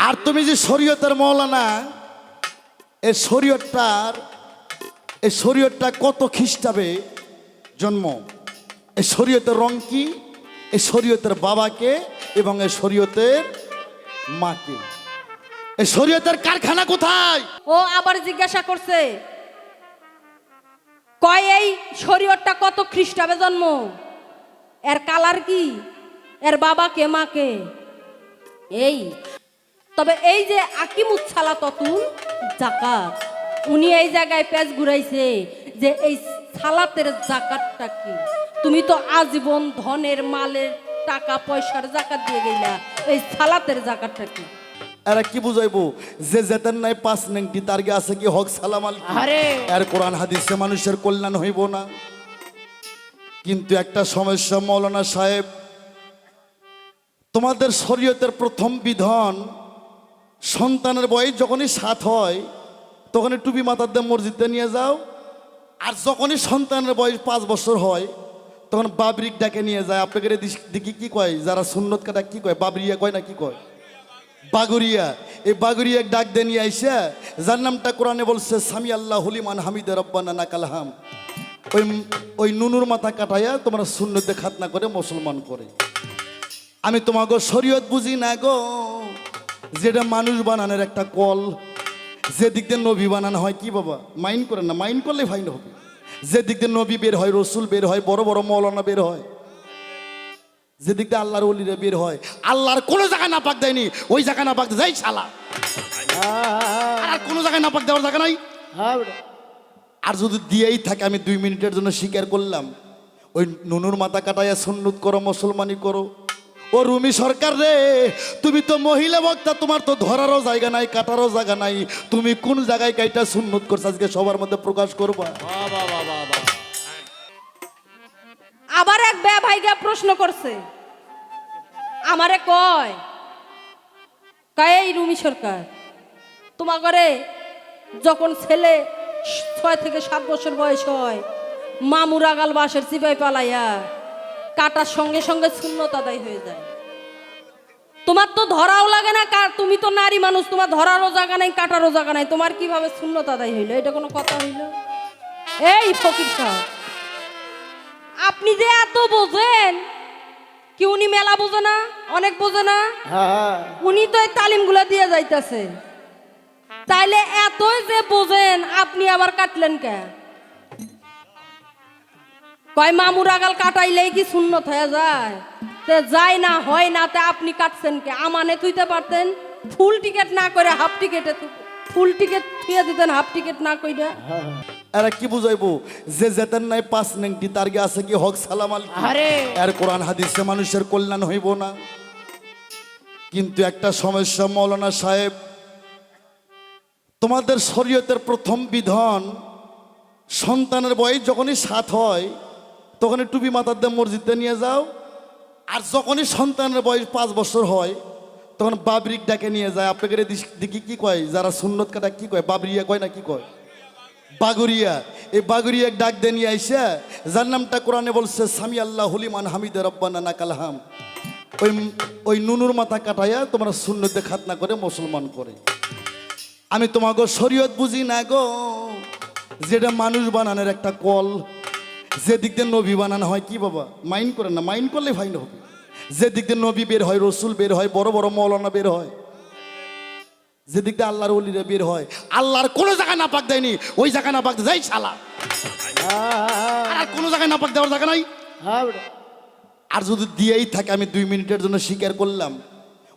আর তুমি যে শরীয়তের মৌলানা, এই শরীয়তটা কত খ্রিস্টাব্দে জন্ম, এই শরীয়তের রং কি, এই শরীয়তের বাবাকে এবং এই শরীয়তের মাকে, এই শরীয়তের কারখানা কোথায়? ও আবার জিজ্ঞাসা করছে, কয় এই শরীয়তটা কত খ্রিস্টাব্দে জন্ম, এর কালার কি, এর বাবাকে মাকে। এই তবে এই যে আকিমুচ্ছালা ততুল জাকাত, উনি এই জায়গায় পেঁচ ঘুরাইছে যে এই সালাতের জাকাতটা কি। তুমি তো আজীবন ধনের মালের টাকা পয়সার জাকাত দিয়ে গেলা, এই সালাতের জাকাতটা কি? এরা কি বুঝাইবো যে যেতেন নাই পাঁচ নেংটি তার গে আছে কি হক সালাম আল, আরে এর কোরআন হাদিসে মানুষের কল্যাণ হইব না। কিন্তু একটা সমস্যা মৌলানা সাহেব, তোমাদের শরীয়তের প্রথম বিধান সন্তানের বয়স যখনই 7 হয় তখনই টুপি মাথার দিয়ে মসজিদে নিয়ে যাও, আর যখনই সন্তানের বয়স 5 বছর হয় তখন বাবরিক ডাকে নিয়ে যায়। আপনাদের দিকে কি কয়, যারা সুন্নত কাটা কি কয়, বাবরিয়া কয় না কি কয়, বাগুরিয়া। এই বাগুরিয়া ডাক দিয়ে নিয়ে আইসা, যার নামটা কোরআনে বলছে সামি আল্লাহ হুলিমান হামিদে রব্বানা নাকাল হাম, ওই নুনুর মাথা কাটাইয়া তোমরা সুন্নতে খাতনা করে মুসলমান করে। আমি তোমাকে শরীয়ত বুঝি না গো, যেটা মানুষ বানানোর একটা কল, যে দিক দিয়ে নবী বানানো হয় কি বাবা, মাইন্ড করেন না, মাইন্ড করলে ফাইন হবে। যে দিক দিয়ে নবী বের হয়, রসুল বের হয়, বড় বড় মৌলানা বের হয়, যে দিক দিয়ে আল্লাহর ওলিরা বের হয়, আল্লাহর কোনো জায়গায় না পাক দেয়নি, ওই জায়গায় না পাক যাই শালা, আর কোনো জায়গায় না পাক দেওয়ার জায়গা নাই। আর যদি দিয়েই থাকে, আমি 2 মিনিটের জন্য স্বীকার করলাম, ওই নুনুর মাথা কাটাইয়া সুন্নত করো, মুসলমানি করো। ও রুমি সরকার রে, তুমি তো মহিলা বক্তা, তোমার তো ধরারও জায়গা নাই, কাটারও জায়গা নাই, তুমি কোন জায়গায় কাইটা সুন্নত করছো আজকে সবার মধ্যে প্রকাশ করবা। আবার এক বে ভাইগা প্রশ্ন করছে, আমারে কয় এই রুমি সরকার, তোমার ঘরে যখন ছেলে 6 থেকে 7 বছর বয়স হয়, মামুর আগাল বাসের চিপাই পালাইয়া কাটার সঙ্গে সঙ্গে সুন্নত আদায় হয়ে যায়, তোমার তো ধরাও লাগে না, তুমি তো নারী মানুষ, তোমার ধরারও জায়গা নাই, কাটারও জায়গা নাই, তোমার কিভাবে সুন্নত আদায় হইলো? এটা কোনো কথা হইল? এই ফকির সাহেব, আপনি যে এত বোঝেন, কি উনি মেলা বোঝে না, অনেক বোঝে না? উনি তো এই তালিমগুলা দিয়ে যাইতেছে, তাইলে এতই যে বোঝেন আপনি আবার কাটলেন কে? কয় মামুর আগাল কাটাইলেই কি সুন্নত হয়ে যায়? তে যায় না, হয় না, তে আপনি কাটছেন কে? আমানে তুইতে পারতেন, ফুল টিকিট না করে হাফ টিকিটে, ফুল টিকিট থুয়ে দিতেন হাফ টিকিট না কইরা। এরা কি বুঝাইবো যে যেতেন নাই পাঁচ নেংটি তার গে আছে কি হক সালাম আল, আরে এর কোরআন হাদিসে মানুষের কল্যাণ হইব না। কিন্তু একটা সমস্যা মৌলানা সাহেব, তোমাদের শরীয়তের প্রথম বিধান সন্তানের বয়স যখনই 7 হয় তখনই টুপি মাথার দিয়ে মসজিদে নিয়ে যাও, আর যখনই সন্তানের বয়স 5 বছর হয় তখন বাবরিক ডাকে নিয়ে যায়। আপনাদের দিকে কি কয়, যারা সুন্নত কাটা কি কয়, বাবরিয়া কয় না কি কয়, বাগুরিয়া। এই বাগুরিয়া ডাক দিয়ে নিয়ে আইসা, যার নামটা কোরআনে বলছে সামি আল্লাহ হুলিমান হামিদে রব্বানা নাকাল হাম, ওই নুনুর মাথা কাটাইয়া তোমরা সুন্নতে খাতনা করে মুসলমান করে। আমি তোমাকে শরীয়ত বুঝি না গো, যেটা মানুষ বানানোর একটা কল, যে দিক দিয়ে নবী বানানো হয় কি বাবা, মাইন্ড করেন না, মাইন্ড করলে ফাইন হবে। যে দিক দিয়ে নবী বের হয়, রসুল বের হয়, বড় বড় মৌলানা বের হয়, যে দিক দিয়ে আল্লাহর ওলিরা বের হয়, আল্লাহর কোনো জায়গায় না পাক দেয়নি, ওই জায়গায় না পাক যাই শালা, আর কোনো জায়গায় না পাক দেওয়ার জায়গা নাই। আর যদি দিয়েই থাকে, আমি 2 মিনিটের জন্য স্বীকার করলাম,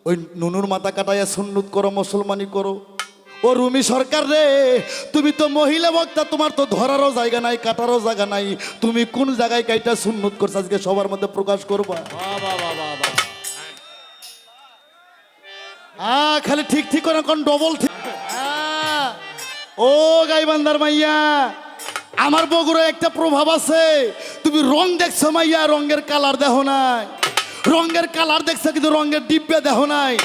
ওই নুনুর মাথা কাটাইয়া সুন্নত করো, মুসলমানি করো। ও রুমি সরকার রে, তুমি তো মহিলা বক্তা, তোমার তো ধরারও জায়গা নাই, কাটারও জায়গা নাই, তুমি কোন জায়গায় কাইটা সুন্নত করছো আজকে সবার মধ্যে প্রকাশ করবা। খালি ঠিক ঠিক করে কোন ডবল ঠিক। ও গাইবান্দার মাইয়া, আমার বগুড়া একটা প্রভাব আছে, তুমি রং দেখছো মাইয়া, রঙের কালার দেখো নাই, রঙের কালার দেখছো কিন্তু রঙের ডিব্বা দেখো নাই,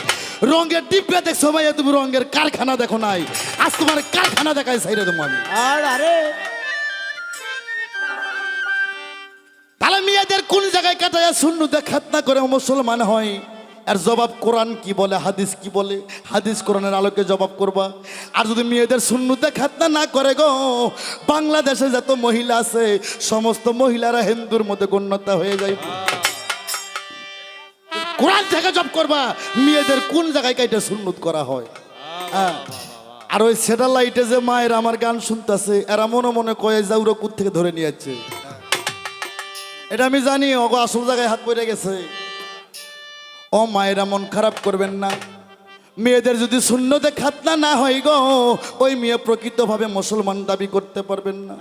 রঙের ডিব্বা দেখছো মাইয়া, তুমি রঙের কারখানা দেখো নাই। আজ তোমার কারখানা দেখায় সাইরে দেবো আমি। আরে তাহলে মেয়েদের কোন জায়গায় কাটায় শূন্য খাতনা করে মুসলমান হয়, আর জবাব কোরআন কি বলে, হাদিস কি বলে, হাদিস কোরআনের আলোকে জবাব করবা। আর যদি মেয়েদের সুন্নতে খাতনা না করে গো, বাংলাদেশে যত মহিলা আছে সমস্ত মহিলারা হিন্দুর মধ্যে গণ্যতা হয়ে যায়। কোরআন থেকে জব করবা, মেয়েদের কোন জায়গায় কাইটা সুন্নত করা হয়। হ্যাঁ, আর ওই স্যাটেলাইটে যে মায়ের আমার গান শুনতেছে, এরা মনে মনে কয়ে যাউরো কুত থেকে ধরে নিয়ে যাচ্ছে। এটা আমি জানি, ওগো আসল জায়গায় হাত পড়ে গেছে। ও মায়েরা মন খারাপ করবেন না, মেয়েদের যদি সুন্নতে খাতনা না হয় গো, ওই মেয়ে প্রকৃতভাবে মুসলমান দাবি করতে পারবেন না।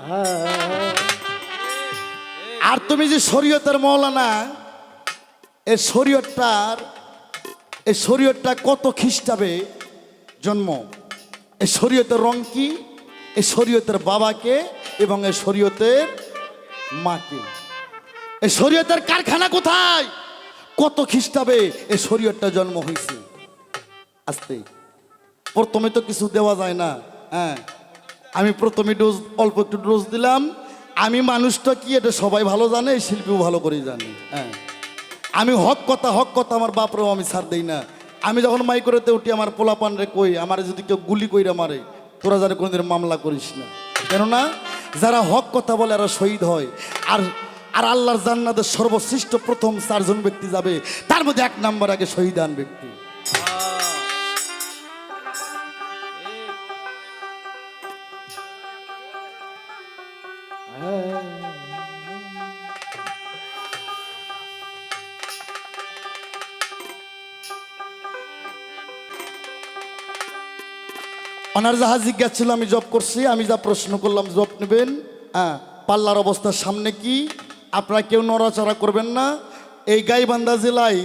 আর তুমি যে শরীয়তের মৌলানা, এই শরীয়তটা কত খ্রিস্টাবে জন্ম, এই শরীয়তের রং কি, এই শরীয়তের বাবাকে এবং এই শরীয়তের মাকে, এই শরীয়তের কারখানা কোথায়, কত খ্রিস্টাবে এই শরীয়তটা জন্ম হয়েছে। আস্তে প্রথমে তো কিছু দেওয়া যায় না। হ্যাঁ, আমি প্রথমে ডোজ অল্প একটু ডোজ দিলাম। আমি মানুষটা কি এটা সবাই ভালো জানে, এই শিল্পীও ভালো করেই জানে। হ্যাঁ, আমি হক কথা আমার বাপরেও আমি ছাড় দেই না। আমি যখন মাই করেতে উঠি আমার পোলাপান রে কই, আমার যদি কেউ গুলি কইরা মারে, তোরা যারা কোনোদিন মামলা করিস না, কেননা যারা হক কথা বলে এরা শহীদ হয়। আর আর আল্লাহর জান্নাতের সর্বশ্রেষ্ঠ প্রথম 4 জন ব্যক্তি যাবে, তার মধ্যে 1 নম্বর আগে শহীদান ব্যক্তি। ওনার যাহা জিজ্ঞাসা ছিল আমি জব করছি, আমি যা প্রশ্ন করলাম জব নেবেন। হ্যাঁ, পাল্লার অবস্থার সামনে কি, আপনারা কেউ নড়াচড়া করবেন না। এই গাইবান্ধা জেলায়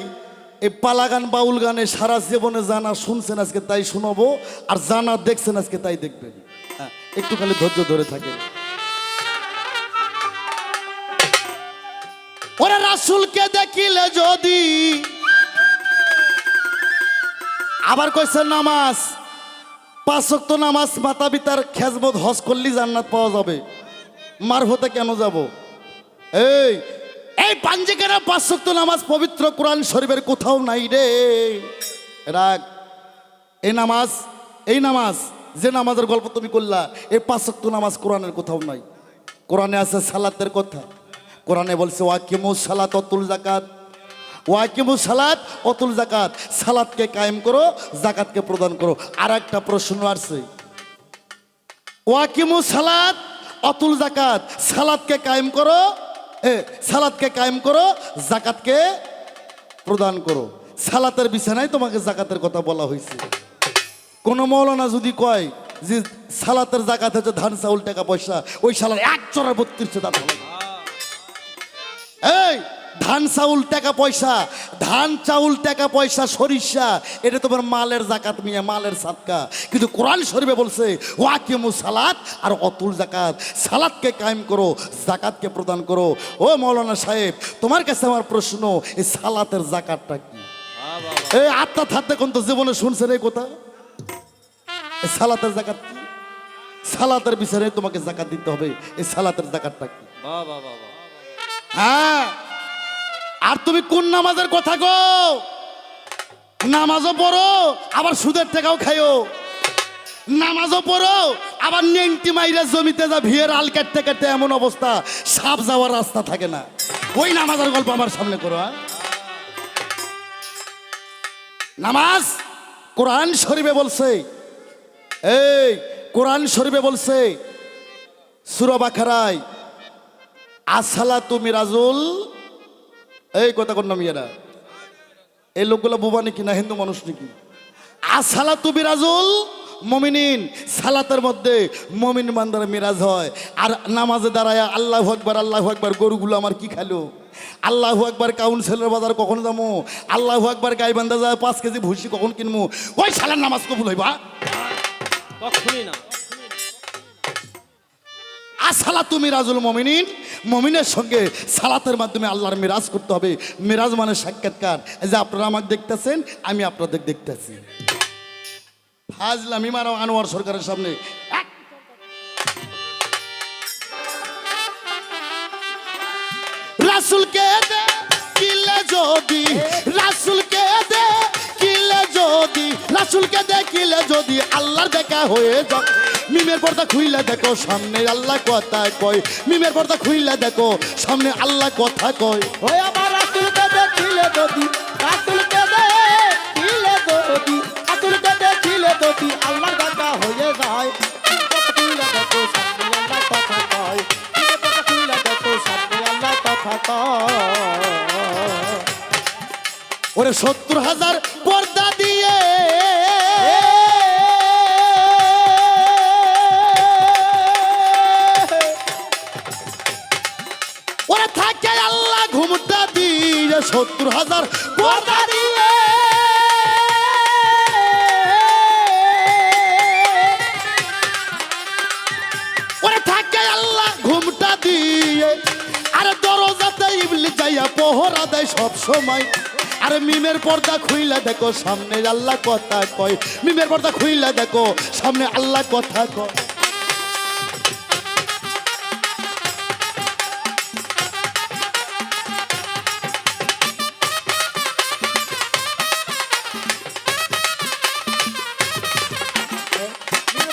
এই পালা গান বাউল গানে সারা জীবনে জানা শুনছেন, আজকে তাই শোনাবো, আর জানা দেখছেন আজকে তাই দেখবেন। হ্যাঁ, একটু খালি ধৈর্য ধরে থাকেন। ওরা রাসূলকে দেখিলে যদি, আবার কইছে নামাজ 5 ওয়াক্ত নামাজ মাতা পিতার খেজমত হজ করলি জান্নাত পাওয়া যাবে, মারফতে কেন যাব? এই পাঞ্জিকেরা 5 ওয়াক্ত নামাজ পবিত্র কোরআন শরীফের কোথাও নাই রে। রাগ, এই নামাজ যে নামাজের গল্প তুমি করলা, এই 5 ওয়াক্ত নামাজ কোরআনের কোথাও নাই। কোরআনে আছে সালাতের কথা, কোরআনে বলছে ওয়াকিমুস সালাত অতুল জাকাত, ওয়াকিমুস সালাত অতুল জাকাত, সালাতকে কায়েম করো, জাকাতকে প্রদান করো। আর একটা প্রশ্ন আসছে, ওয়াকিমুস সালাত অতুল জাকাত, সালাতকে কায়েম করো, সালাতকে কায়েম করো, জাকাতকে প্রদান করো। সালাতের বিছানায় তোমাকে জাকাতের কথা বলা হয়েছে। কোন মৌলানা যদি কয় যে সালাতের জাকাত হচ্ছে ধান চাউল টাকা পয়সা, ওই সালার 1 চড়া 32 দাঁত হবে। এই ধান চাউল টাকা পয়সা, ধান চাউল টাকা পয়সা সরিষা, এটা তোমার মালের জাকাত মিয়া, মালের সাদকা। কিন্তু কোরআন শরীফে বলছে ওয়াকিমুস সালাত আর অতুল জাকাত, সালাতকে কায়েম করো, জাকাতকে প্রদান করো। ও মাওলানা সাহেব, তোমার কাছে আমার প্রশ্ন, এই সালাতের জাকাতটা কি? এই আত্মা থাকতে কোন তো জীবনে শুনছেন এই কথা? এই সালাতের জাকাত কি? সালাতের বিচারে তোমাকে জাকাত দিতে হবে। এই সালাতের জাকাতটা কি? হ্যাঁ, আর তুমি কোন নামাজের কথা গো? নামাজও পড়ো আবার সুদের টাকাও খাইও, নামাজও পড়ো আবার নেংটি মাইরা জমিতে যা ভিড় আল কাটতে কাটতে এমন অবস্থা সাপ যাওয়ার রাস্তা থাকে না। ওই নামাজের গল্প আমার সামনে করো। নামাজ কোরআন শরীফে বলছে, এই কোরআন শরীফে বলছে সূরা বাকারায়, আসসালাতু মিরাজুল, এই কথা কোন নামিয়েরা, এই লোকগুলো বোবা নাকি না হিন্দু মানুষ নাকি? আসসালাতু মিরাজুল মুমিনিন, সালাতের মধ্যে মুমিন বান্দার মিরাজ হয়। আর নামাজে দাঁড়ায় আল্লাহু আকবার আল্লাহু আকবার, গরুগুলো আমার কি খালো? আল্লাহু আকবার কাউন্সিলের বাজার কখন যাবো? আল্লাহু আকবার গাইবান্ধা যায় 5 কেজি ভুসি কখন কিনবো? ওই সালার নামাজ কবুল হইবা? কখনোই না। আসসালাতু মিরাজুল মুমিনিন, মুমিনের সঙ্গে সালাতের মাধ্যমে আল্লাহর মিরাজ করতে হবে। মিরাজ মানে সাক্ষাৎকার। এই যে আপনারা আমাকে দেখতেছেন, আমি আপনাদের দেখতেছি। ফাজলামি মারো আনোয়ার সরকারের সামনে। রাসূলকে দেখিলে যদি, রাসূলকে রাসূলকে দেখিলে যদি আল্লাহর দেখা হয়ে যায় মিমের পর্দা খুইলা দেখো সামনে আল্লাহ কথা কয় মিমের পর্দা খুইলা দেখো সামনে আল্লাহ কথা কয় ওই আমার রাসূলকে দেখিলে যদি রাসূলকে দেখিলে যদি রাসূলকে দেখিলে যদি আল্লাহর দেখা হয়ে যায় কথা কইলা দেখো সামনে আল্লাহ কথা কয় কথা কইলা দেখো সামনে আল্লাহ কথা কয় ওরে ৭০,০০০ পর্দা দিয়ে ওরে থাকে আল্লাহ ঘুমটা দিয়ে ৭০,০০০ পর্দা দিয়ে ওরে থাকে আল্লাহ ঘুমটা দিয়ে আরে দরজাতে ইবলিস যাইয়া পহরা দেয় সব সময় আরে মিমের পর্দা খুইলা দেখো সামনে আল্লাহ কথা কয় মিমের পর্দা খুইলা দেখো সামনে আল্লাহ কথা কয়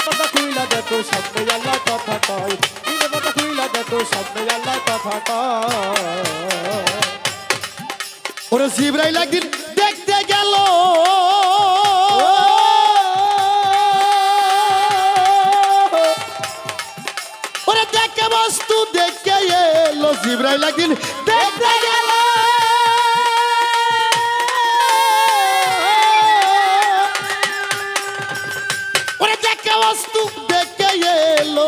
কথা কইলা দেখো সামনে আল্লাহ কথা কয় কথা কইলা দেখো সামনে আল্লাহ কথা কয় ওরে জিবরাইল একদিন দেখতে গেল ওরে দেখে বস্তু দেখে এলো জিবরাইল একদিন দেখতে গেল ওরে দেখে বস্তু দেখে এলো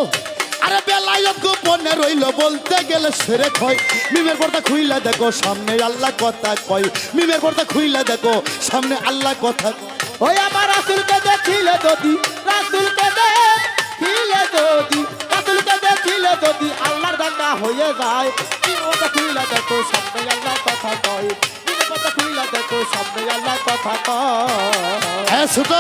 আরে বেলায়ত গোপনে রইল বলতে গেলে সেরে হয় মিমের পর্দা খুইলা দেখো সামনে আল্লাহ কথা কয় মিমের পর্দা খুইলা দেখো সামনে আল্লাহ কথা কয় ওই আমার রাসূলকে দেখিলে যদি রাসূলকে দেখিলে যদি রাসূলকে দেখিলে যদি আল্লাহর দেখা হয়ে যায় কথা কইলা দেখো সামনে আল্লাহ কথা কয় কথা কইলা দেখো সামনে আল্লাহ কথা কয় হ্যাঁ ছোট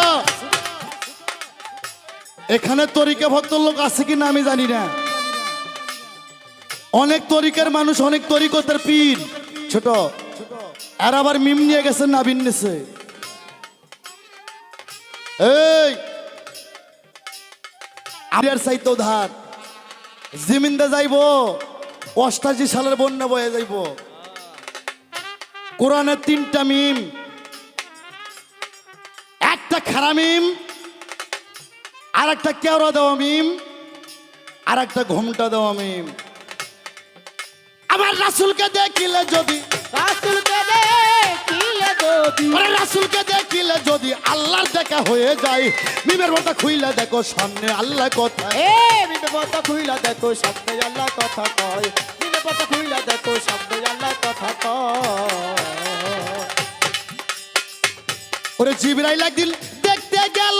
এখানে তরিকা ভক্ত লোক আছে কিনা আমি জানি না অনেক তরিকার মানুষ অনেক তরিকতের পীর ছোট আর আবার মিম নিয়ে গেছে নাবিন নিছে এই আর চাইতো ধার জিমিন্দা যাইব ৮৮ সালের বন্যা বয়ে যাইব কোরআনের ৩টা মিম একটা খারা মিম আর একটা কেওড়া দেওয়া মিম আর একটা ঘুমটা দেওয়া মিম আমার রাসূলকে দেখিলে যদি রাসূলকে দেখিলে যদি ওরে রাসূলকে দেখিলে যদি আল্লাহর দেখা হয়ে যায় মিমের পর্দা খুইলা দেখো সামনে আল্লাহ কথা মিমে কথা কইলা দেখো সামনে আল্লাহ কথা কয় মিমে কথা কইলা দেখো সামনে আল্লাহ কথা কয় ওরে জিবরাইল একদিন দেখতে গেল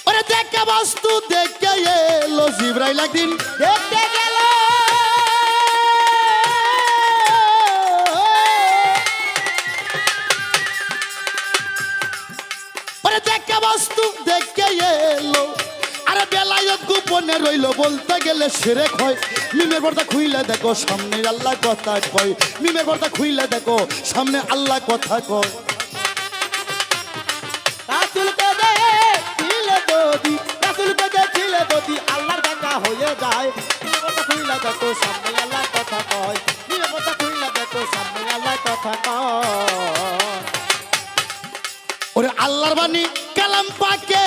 ওরে দেখে বস্তু দেখে এলো জিবরাইল একদিন দেখতে গেল ওরে দেখে বস্তু দেখে এলো আরে বেলায়ত গোপনে রইল বলতে গেলে সেরে হয় মিমের পর্দা খুইলা দেখো সামনে আল্লাহ কথা কয় মিমের পর্দা খুইলা দেখো সামনে আল্লাহ কথা কয় রাসূলকে দেখিলে যদি রাসূলকে দেখিলে যদি আল্লাহর দেখা হয়ে যায় কথা কইলা দেখো সামনে আল্লাহ কথা কয় কথা কইলা দেখো সামনে আল্লাহ কথা কয় ওরে আল্লাহর বাণী কালাম পাকে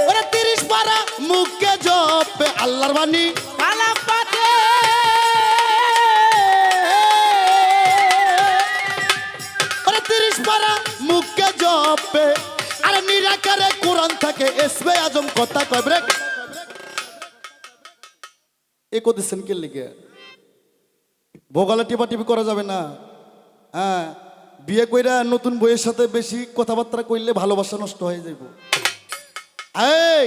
ওরে ৩০ পারা মুখে জপে আল্লাহর বাণী কালাম পাকে ওরে ৩০ পারা মুখে জপে আরে নিরাকারে কোরআন থাকে এসবে আজম কথা কয় ব্রেক এ কদিছেন কে লিখে ভোগালে টিপাটিপি করা যাবে না হ্যাঁ বিয়ে কইরা নতুন বইয়ের সাথে বেশি কথাবার্তা কইলে ভালোবাসা নষ্ট হয়ে যাইব এই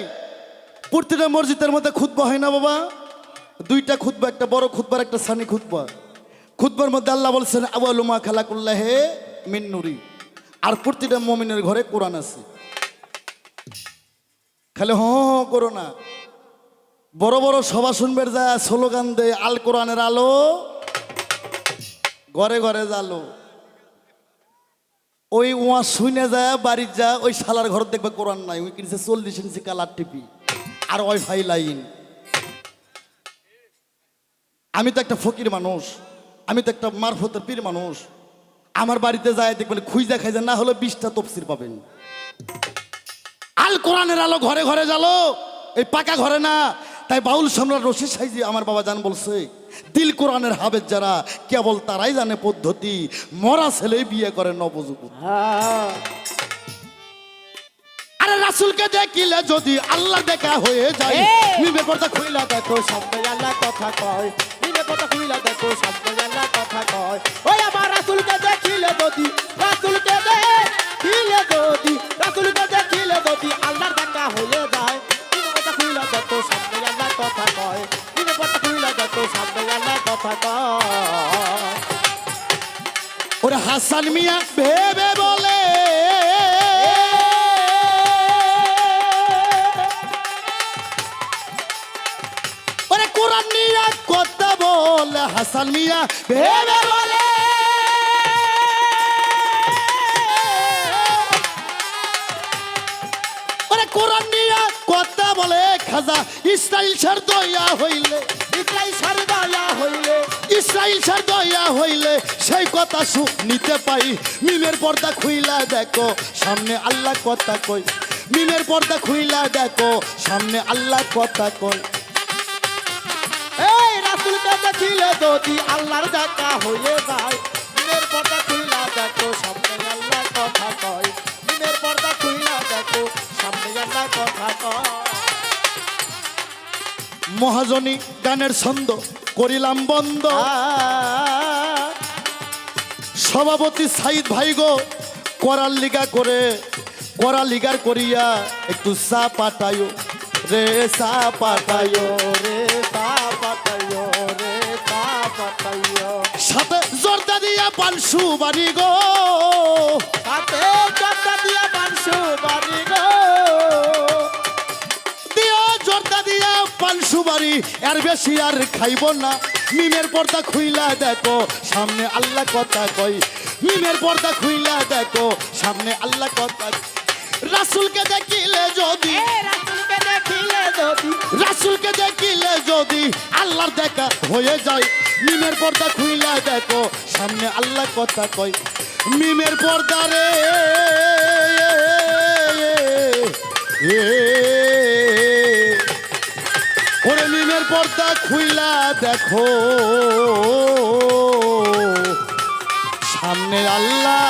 প্রতিটা মসজিদের মধ্যে খুতবা হয় না বাবা দুইটা খুতবা একটা বড় খুতবার একটা সানি খুতবা খুতবার মধ্যে আল্লাহ বলছেন আওয়ালুমা খালাকুল্লাহে মিন নুরি আর প্রতিটা মুমিনের ঘরে কোরআন আছে খালি হ করো না বড় বড় সভা শুনবের যায় স্লোগান দেয় আল কোরআনের আলো ঘরে ঘরে জালো। ওই ওয়া শুনে যায় বাড়ির যা ওই শালার ঘর দেখবে কোরআন নাই, ওই কিনছে 40 ইঞ্চি কালার টিভি আর ওয়াইফাই লাইন। আমি তো একটা ফকির মানুষ, আমি তো একটা মারফতের পীর মানুষ। আমার বাড়িতে যায় দেখবেন খুঁজা খাইজা না হলে 20টা তফসির পাবেন। আল কোরআনের আলো ঘরে ঘরে জালো, এই পাকা ঘরে না। তাই বাউল সম্রাট রশিদ সাইজি আমার বাবা জান বলছে, দিল কোরআনের হাবেজ যারা কেবল তারাই জানে পদ্ধতি, মরা ছেলে বিয়ে করে নবযুবক। হ্যাঁ আরে রাসূলকে দেখিলে যদি আল্লাহ দেখা হয়ে যায়, নিবে পর্দা খুইলা দেখো সামনে আল্লাহ কথা কয়, দিনে কথা খুইলা দেখো সামনে আল্লাহ কথা কয়। ওই আমার রাসূলকে দেখিলে যদি, রাসূলকে দেখিলে যদি, রাসূলকে দেখিলে যদি আল্লাহর দেখা হয়ে যায়, দিনে কথা খুইলা দেখো সামনে আল্লাহ কথা কয়, দিনে কথা খুইলা দেখো সামনে আল্লাহ কথা কয়। ওরে হাসান মিয়া ভেবে বলে, ওরে কোরআন নিয়ে কথা বলে হাসান মিয়া ভেবে বলে। ওরে কোরআন নিয়ে কথা বলে খাজা ইসরাইল সার দয়া হইলে, ইসরাইল সরদায়া হইলে, ইসরাইল সার দয়া হইলে সেই কথা শুনিতে পাই। মিমের পর্দা খুইলা দেখো সামনে আল্লাহ কথা কই, মিমের পর্দা খুইলা দেখো সামনে আল্লাহ কথা কই। এই রাসূলকে দেখিলে যদি আল্লাহর দেখা হয়ে যায়, দিনের পর্দা খুইলা দেখো সামনে আল্লাহ কথা কয়, দিনের পর্দা খুইলা দেখো সামনে আল্লাহ কথা কয়। মহাজনী গানের ছন্দ করিলাম বন্ধ, সভাপতি সাইদ ভাই গো করার লিগা করে, করা লিগার করিয়া একটু চা পাঠায়ো রে, চা পাঠায়ো রে তা পাতাইও, রে তা পাতাইও, সাথে জর্দা দিয়া পানসু বাড়ি গো, তাতে জর্দা দিয়া মানসু বাড়ি গো, দিয়া জর্দা দিয়া পানসু বাড়ি, এর বেশি আর খাইব না। মিমের পর্দা খুইলা দেখো সামনে আল্লাহ কথা কই, মিমের পর্দা খুইলা দেখো সামনে আল্লাহ কথা। রাসূলকে দেখিলে যদি, রাসূলকে দেখিলে যদি, রাসূলকে দেখিলে যদি আল্লাহর দেখা হয়ে যায়, মিমের পর্দা খুইলা দেখো সামনে আল্লাহ কথা কই। মিমের পর্দা রে ওরে মিমের পর্দা খুইলা দেখো সামনে আল্লাহ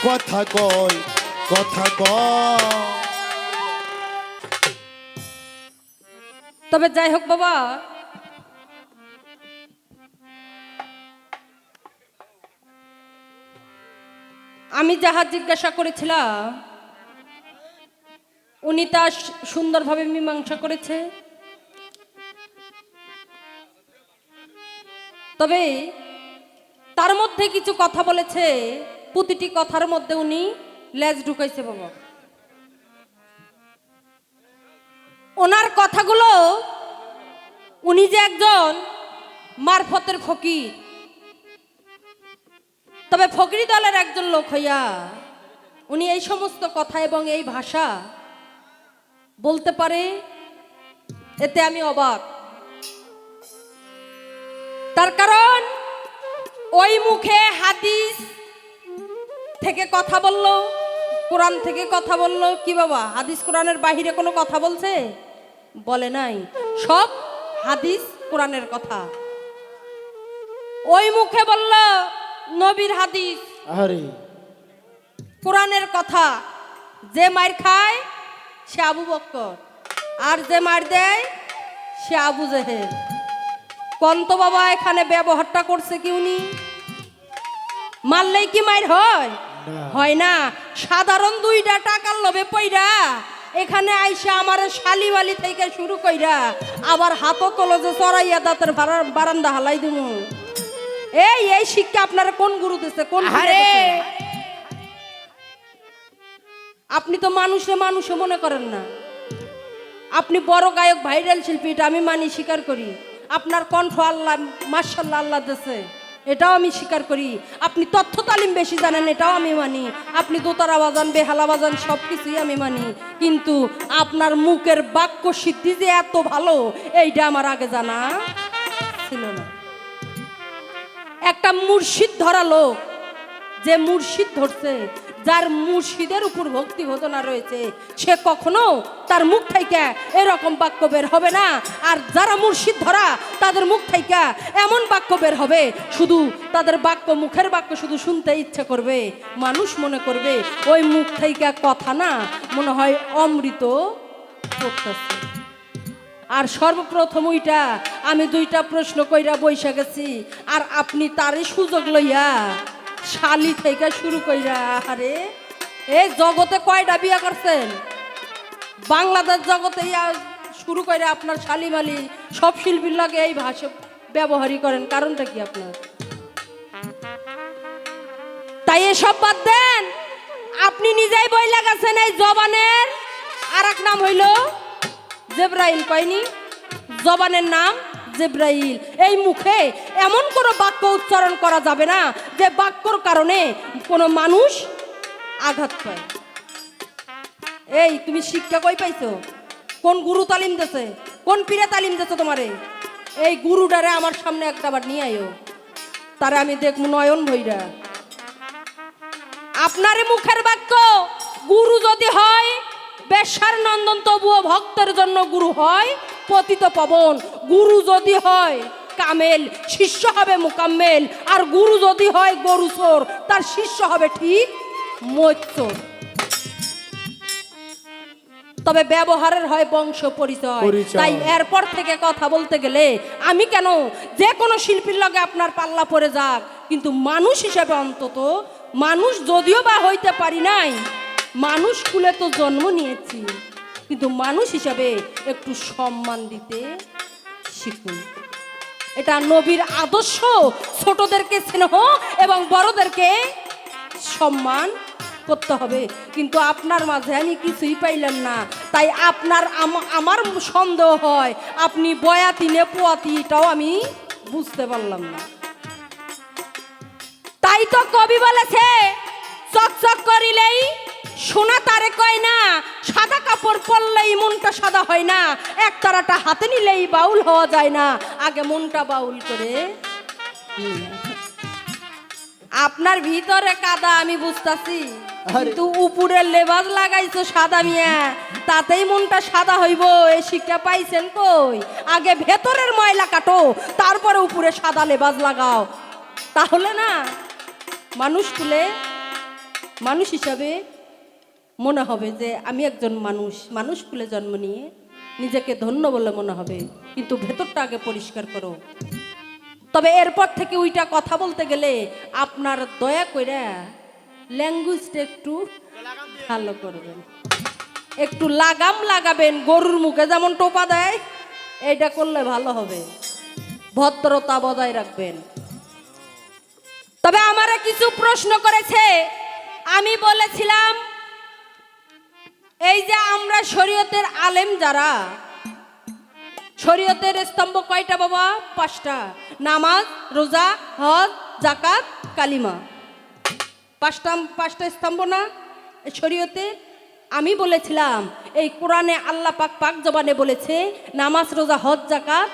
কথা কয়, কথা কয়। তবে যাই হোক বাবা, আমি যাহা জিজ্ঞাসা করেছিলাম উনি তা সুন্দরভাবে মীমাংসা করেছে। তবে তার মধ্যে কিছু কথা বলেছে, প্রতিটি কথার মধ্যে উনি লেজ ঢুকাইছে বাবা। ওনার কথাগুলো, উনি যে একজন মারফতের ফকির, তবে ফকিরি দলের একজন লোক হইয়া উনি এই সমস্ত কথা এবং এই ভাষা বলতে পারে, এতে আমি অবাক। তার কারণ ওই মুখে হাদিস থেকে কথা বলল, কোরআন থেকে কথা বলল। কি বাবা, হাদিস কোরআনের বাহিরে কোনো কথা বলছে? বলে নাই, সব হাদিস কোরআনের কথা। ওই মুখে বলল নবীর হাদিস, আরে কোরআনের কথা। যে মার খায় সে আবু বক্কর, আর যে মার দেয় সে আবু জেহেল। কন্ত বাবা এখানে ব্যবহারটা করছে কি উনি? মারলেই কি মার হয়? হয় না। সাধারণ 2টা টাকার লোভে পইরা এখানে আইসা আমার শালিওয়ালি থেকে শুরু কইরা আবার হাতও তোলো যে চড়াইয়া দাঁতের বারান্দা হালাই দিমু। এই শিক্ষা আপনারা কোন গুরু দিচ্ছে? কোন আরে আপনি তো মানুষে মনে করেন না। আপনি বড় গায়ক, ভাইরাল শিল্পী, এটা আমি মানি, স্বীকার করি। আপনার কণ্ঠ আল্লাহ মাশাআল্লাহ আল্লাহ দেশে, এটাও আমি স্বীকার করি। আপনি তথ্য তালিম বেশি জানেন, এটাও আমি মানি। আপনি দোতারা বাজান, বেহালা বাজান, সব কিছুই আমি মানি। কিন্তু আপনার মুখের বাক্য সিদ্ধি যে এত ভালো, এইটা আমার আগে জানা ছিল না। একটা মুর্শিদ ধরা লোক, যে মুর্শিদ ধরছে, যার মুর্শিদের উপর ভক্তি ঘটনা রয়েছে, সে কখনো তার মুখ থেকে এরকম বাক্য বের হবে না। আর যারা মুর্শিদ ধরা, তাদের মুখ থেকে এমন বাক্য বের হবে, শুধু তাদের বাক্য, মুখের বাক্য শুধু শুনতে ইচ্ছে করবে, মানুষ মনে করবে ওই মুখ থেকে কথা না, মনে হয় অমৃত পড়তেছে। আর সর্বপ্রথম ওইটা আমি 2টা প্রশ্ন কইরা বইসা গেছি, আর আপনি তারই সুযোগ লইয়া শালি থেকে শুরু কইরা। আরে এই জগতে কয়টা বিয়া করছেন? বাংলাদেশ জগতে শুরু করে আপনার শালিমালি সব শিল্পীর লাগে এই ভাষা ব্যবহারই করেন, কারণটা কি আপনার? তাই এসব বাদ দেন। আপনি নিজেই বইলা গেছেন এই জবানের আর এক নাম হইল জিবরাইল, কয়নি? জবানের নাম জিবরাইল। এই মুখে এমন কোনো বাক্য উচ্চারণ করা যাবে না যে বাক্যর কারণে কোনো মানুষ আঘাত পায়। এই তুমি শিক্ষা কই পাইছো? কোন গুরু তালিম দিছে? কোন পীরে তালিম দিছে তোমারে? এই গুরুটারে আমার সামনে একটাবার নিয়ে আইও, তারে আমি দেখবো নয়ন ভৈরা। আপনার মুখের বাক্য গুরু যদি হয়, বেশ্যার নন্দন তবুও ভক্তের জন্য গুরু হয় পতিত পবন। গুরু যদি হয় কামেল, শিষ্য হবে মুকাম্মেল। আর গুরু যদি হয় গরু চোর, তার শিষ্য হবে ঠিক মৈত্যর। তবে ব্যবহারের হয় বংশ পরিচয়। তাই এরপর থেকে কথা বলতে গেলে আমি কেন যে কোনো শিল্পীর লগে আপনার পাল্লা পড়ে যাক, কিন্তু মানুষ হিসেবে অন্তত, মানুষ যদিও বা হইতে পারি নাই, মানুষ কুলে তো জন্ম নিয়েছি, কিন্তু মানুষ হিসাবে একটু সম্মান দিতে শিখুন। এটা নবীর আদর্শ। ছোটদেরকে স্নেহ এবং বড়দেরকে সম্মান করতে হবে। কিন্তু আপনার মাঝে আমি কিছুই পাইলাম না। তাই আপনার আমার সন্দেহ হয় আপনি বয়াতি নে পোয়াতি, এটাও আমি বুঝতে পারলাম না। তাই তো কবি বলেছে, চকচক করিলেই সোনা তারে কয় না, সাদা কাপড় পরলেই মনটা সাদা হয় না, এক তারাটা হাতে নিলেই বাউল হওয়া যায় না, আগে মনটা বাউল করে। আপনার ভিতরে কাদা আমি বুঝতাছি, কিন্তু উপরে লেবাস লাগাইছো সাদা মিয়া, তাতেই মনটা সাদা হইব এই শিক্ষা পাইছেন কই? আগে ভেতরের ময়লা কাটো, তারপরে উপরে সাদা লেবাস লাগাও, তাহলে না মানুষ কুলে মানুষ হিসাবে মনে হবে যে আমি একজন মানুষ। মানুষ কুলে জন্ম নিয়ে নিজেকে ধন্য বলে মনে হবে, কিন্তু ভেতরটা আগে পরিষ্কার করো। তবে এরপর থেকে ওইটা কথা বলতে গেলে আপনার দয়া কইরা ল্যাঙ্গুয়েজটা একটু ভালো করবেন, একটু লাগাম লাগাবেন। গরুর মুখে যেমন টোপা দেয়, এইটা করলে ভালো হবে। ভদ্রতা বজায় রাখবেন। তবে আমারে কিছু প্রশ্ন করেছে, আমি বলেছিলাম এই যে আমরা শরীয়তের আলেম যারা, শরীয়তের স্তম্ভ কয়টা বাবা? 5টা। নামাজ, রোজা, হজ, যাকাত, কালিমা। 5টা স্তম্ভ না শরীয়তে? আমি বলেছিলাম এই কোরআনে আল্লাহ পাক পাক জবানে বলেছে নামাজ, রোজা, হজ, যাকাত,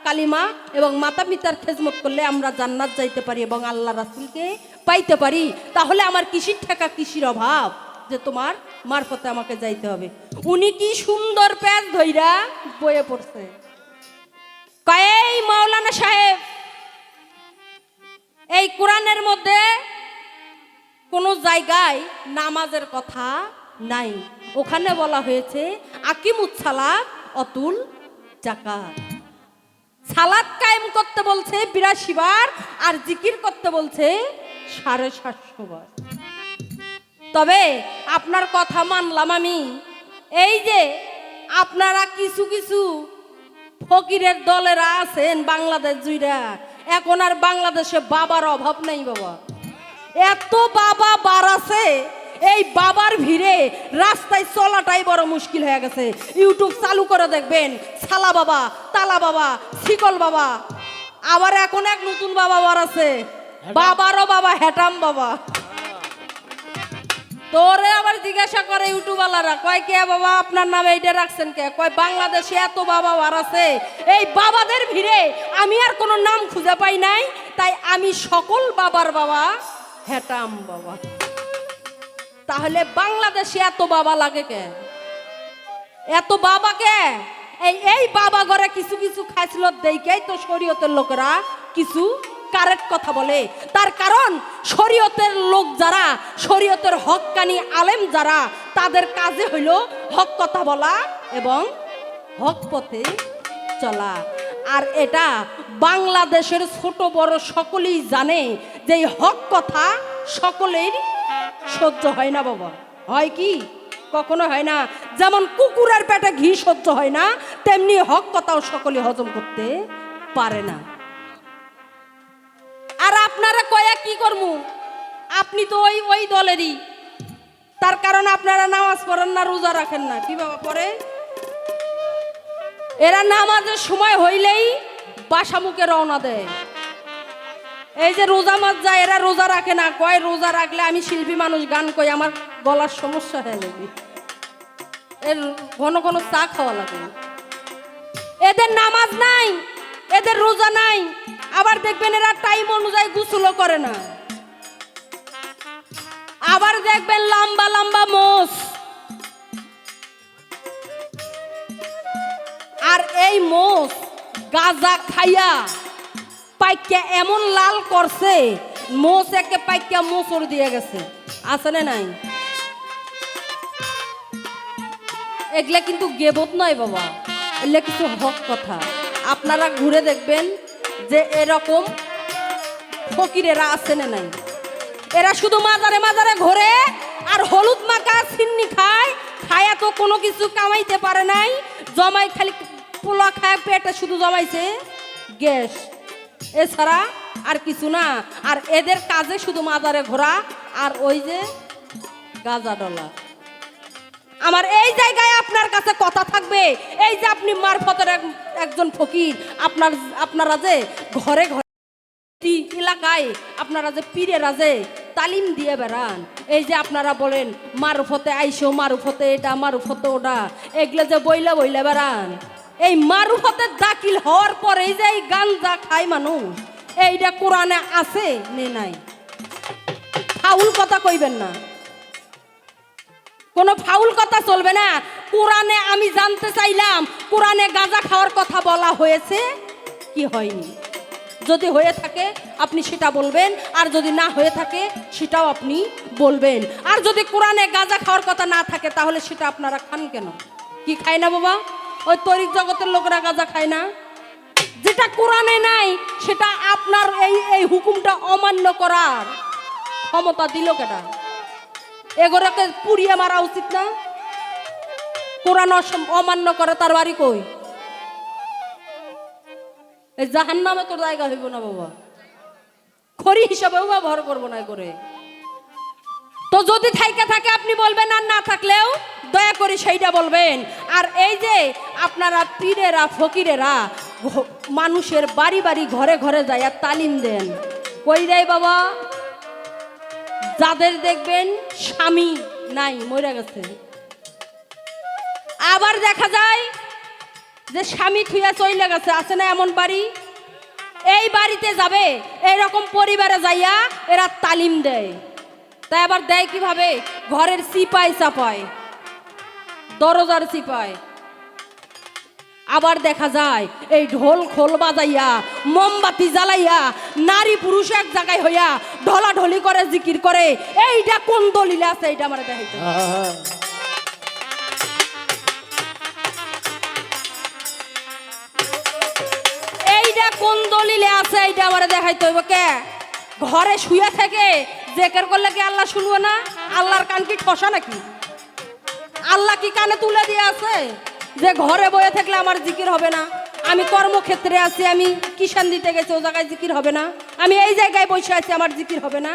কালিমা এবং মাতা পিতার খেজমত করলে আমরা জান্নাত যাইতে পারি এবং আল্লাহ রাসূলকে পাইতে পারি। তাহলে আমার কিসির ঠেকা, কিসির অভাব যে তোমার মারফতে আমাকে যাইতে হবে? উনি কি সুন্দর প্যাচ ধইরা বয়ে পড়ছে। কয় মাওলানা সাহেব, এই কোরআনের মধ্যে কোনো জায়গায় নামাজের কথা নাই। ওখানে বলা হয়েছে আকিমুস সালাত অতুল যাকাত। সালাত কায়েম করতে বলছে 82 বার, আর জিকির করতে বলছে 750 বার। তবে আপনার কথা মানলাম আমি। এই যে আপনারা কিছু কিছু ফকিরের দলেরা আছেন বাংলাদেশ জুইরা, এখন আর বাংলাদেশে বাবার অভাব নাই বাবা। এত বাবা বার আছে, এই বাবার ভিড়ে রাস্তায় চলাটাই বড় মুশকিল হয়ে গেছে। ইউটিউব চালু করে দেখবেন, সালা বাবা, তালা বাবা, শিকল বাবা, আবার এখন এক নতুন বাবা বার আছে, বাবারও বাবা, হেটাম বাবা। তোরে আবার জিজ্ঞাসা করে ইউটিউবওয়ালারা, কয় কে বাবা আপনার নামে এইটা রাখছেন কে? কয় বাংলাদেশে এত বাবা বার আছে, এই বাবাদের ভিড়ে আমি আর কোনো নাম খুঁজে পাই নাই, তাই আমি সকল বাবার বাবা হেটাম বাবা। তাহলে বাংলাদেশে এত বাবা লাগে কে? এত বাবা কে? এই বাবা ঘরে কিছু কিছু খাইছিল দেখেই তো শরীয়তের লোকেরা কিছু কারেক্ট কথা বলে। তার কারণ শরীয়তের লোক যারা, শরীয়তের হক্কানি আলেম যারা, তাদের কাজে হইল হক কথা বলা এবং হক পথে চলা। আর এটা বাংলাদেশের ছোট বড় সকলেই জানে যে এই হক কথা সকলের সহ্য হয় না বাবা। হয় কি? কখনো হয় না। যেমন কুকুরের পেটে ঘি সহ্য হয় না, তেমনি হক কথাও সকলে হজম করতে পারে না। আর আপনারা কয়া কি করমু? আপনি তো ওই দলেরই, তার কারণ আপনারা নামাজ পড়েন না, রোজা রাখেন না। কি বাবা পড়ে? এরা নামাজের সময় হইলেই বাসা মুখে রওনা দেয়। এই যে রোজা মাস যায়, এরা রোজা রাখে না, কয় রোজা রাখলে আমি শিল্পী মানুষ, গান কই, আমার গলার সমস্যা হয়ে যাবে, এর ঘন ঘন চা খাওয়া লাগে। এদের নামাজ নাই, এদের রোজা নাই, আবার দেখবেন এরা টাইম অনুযায়ী গোসলও করে না। আবার দেখবেন লম্বা লম্বা মোষ, আর এই মোষ গাঁজা খাইয়া পাইকা এমন লাল করছে, মোষ একে পাইকা মোচর দিয়ে গেছে। আছে না নাই? এগুলা কিন্তু গেবত নয় বাবা, এগুলা কিছু হক কথা। আপনারা ঘুরে দেখবেন যে এরকম ফকিরেরা আছে না নাই। এরা শুধু মাজারে মাজারে ঘোরে আর হলুদ মাখা সিন্নি খায়, খায়া তো কোনো কিছু কামাইতে পারে নাই, জমাই খালি পোলা খায়, পেটে শুধু জমাইছে গ্যাস, এছাড়া আর কিছু না। আর এদের কাজে শুধু মাজারে ঘোরা আর ওই যে গাঁজা ডলা। আমার এই জায়গায় আপনার কাছে কথা থাকবে, এই যে আপনি মারফতের একজন ফকির, আপনারা যে ঘরে ঘরে এলাকায় আপনারা যে পীরেরা যে তালিম দিয়ে বেড়ান, এই যে আপনারা বলেন মারুফতে আইসো, মারুফতে এটা, মারুফতে ওটা, এগুলো যে বইলা বইলা বেড়ান, এই মারুফতের দাখিল হওয়ার পরে এই যে এই গাঞ্জা খায় মানুষ, এইটা কোরআনে আছে নে নাই? ফাউল কথা কইবেন না, কোনো ফাউল কথা চলবে না। কোরআনে আমি জানতে চাইলাম, কোরআনে গাঁজা খাওয়ার কথা বলা হয়েছে কি হয়নি? যদি হয়ে থাকে আপনি সেটা বলবেন, আর যদি না হয়ে থাকে সেটাও আপনি বলবেন। আর যদি কোরআনে গাঁজা খাওয়ার কথা না থাকে তাহলে সেটা আপনারা খান কেন? কি খায় না বাবা? ওই তরিক জগতের লোকেরা গাঁজা খায় না? যেটা কোরআনে নাই সেটা আপনার এই হুকুমটা অমান্য করার ক্ষমতা দিল কেটা? এগুলোকে পুড়িয়ে মারা উচিত না? কোরআন অমান্য করে তার বাড়ি কই? এই জাহান্নামে তোর জায়গা হইব না বাবা, খড়ি হিসাবেও ব্যবহার করবো না করে। তো যদি থাইকা থাকে আপনি বলবেন, আর না থাকলেও দয়া করে সেইটা বলবেন। আর এই যে আপনারা পীরেরা ফকিরেরা মানুষের বাড়ি বাড়ি ঘরে ঘরে যায় আর তালিম দেন, কই দেয় বাবা? যাদের দেখবেন স্বামী নাই, মরে গেছে। আবার দেখা যায় যে স্বামী থুইয়া চলে গেছে, আছে না এমন বাড়ি? এই বাড়িতে যাবে, এইরকম পরিবারে যাইয়া এরা তালিম দেয়। তাই আবার দেয় কিভাবে? ঘরের সিপাই চাপায়, দরজার সিপাই। আবার দেখা যায় এই ঢোল খোল বাজাইয়া, মোমবাতি জ্বালাইয়া, নারী পুরুষ এক জায়গায় হইয়া ঢলাঢলি করে, জিকির করে। এইটা কোন দলিলে আছে? এইটা আমার দেখাইতে। এইটা কোন দলিলে আছে? এইটা আমার দেখাইতে হইব। কে ঘরে শুয়ে থেকে জেকের করলে কি আল্লাহ শুনবো না? আল্লাহর কান কি ঠসা নাকি? আল্লাহ কি কানে তুলে দিয়ে আছে যে ঘরে বয়ে থাকলে আমার জিকির হবে না? আমি কর্মক্ষেত্রে আছি, আমি কিষান দিতে গেছি, ও জায়গায় জিকির হবে না? আমি এই জায়গায় বসে আছি, আমার জিকির হবে না?